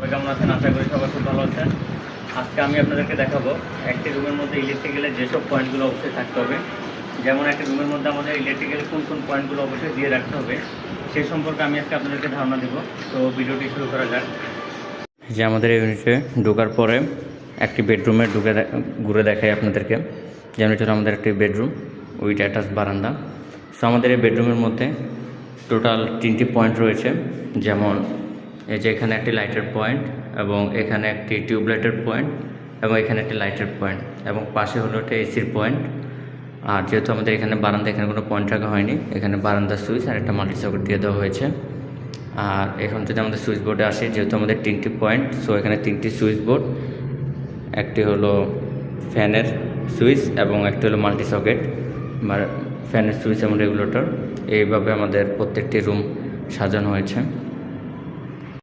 সবাই কেমন আছেন? আশা করি সবাই খুব ভালো আছেন। আজকে আমি আপনাদেরকে দেখাবো একটি রুমের মধ্যে ইলেকট্রিক্যালের যেসব পয়েন্টগুলো অবশ্যই থাকতে হবে, যেমন একটা রুমের মধ্যে আমাদের ইলেকট্রিক্যাল কোন কোন পয়েন্টগুলো অবশ্যই দিয়ে রাখতে হবে সেই সম্পর্কে আমি আজকে আপনাদেরকে ধারণা দেবো। তো ভিডিওটি শুরু করা যাক। যে আমাদের ইউনিটে ঢোকার পরে একটি বেডরুমে ঘুরে দেখাই আপনাদেরকে। যেমন এটা আমাদের একটি বেডরুম উইথ অ্যাটাচ বারান্দা। সো আমাদের এই বেডরুমের মধ্যে টোটাল 3টি পয়েন্ট রয়েছে, যেমন এই যে এখানে একটি লাইটের পয়েন্ট এবং এখানে একটি টিউবলাইটের পয়েন্ট এবং এখানে একটি লাইটের পয়েন্ট এবং পাশে হলো একটা এসির পয়েন্ট। আর যেহেতু আমাদের এখানে বারান্দা, এখানে কোনো পয়েন্ট রাখা হয়নি, এখানে বারান্দার সুইচ আর একটা মাল্টি সকেট দিয়ে দেওয়া হয়েছে। আর এখন যদি আমাদের সুইচ বোর্ডে আসে, যেহেতু আমাদের 3টি পয়েন্ট, সো এখানে 3টি সুইচ বোর্ড, একটি হলো ফ্যানের সুইচ এবং একটি হলো মাল্টি সকেট বা ফ্যানের সুইচ এবং রেগুলেটর। এইভাবে আমাদের প্রত্যেকটি রুম সাজানো হয়েছে।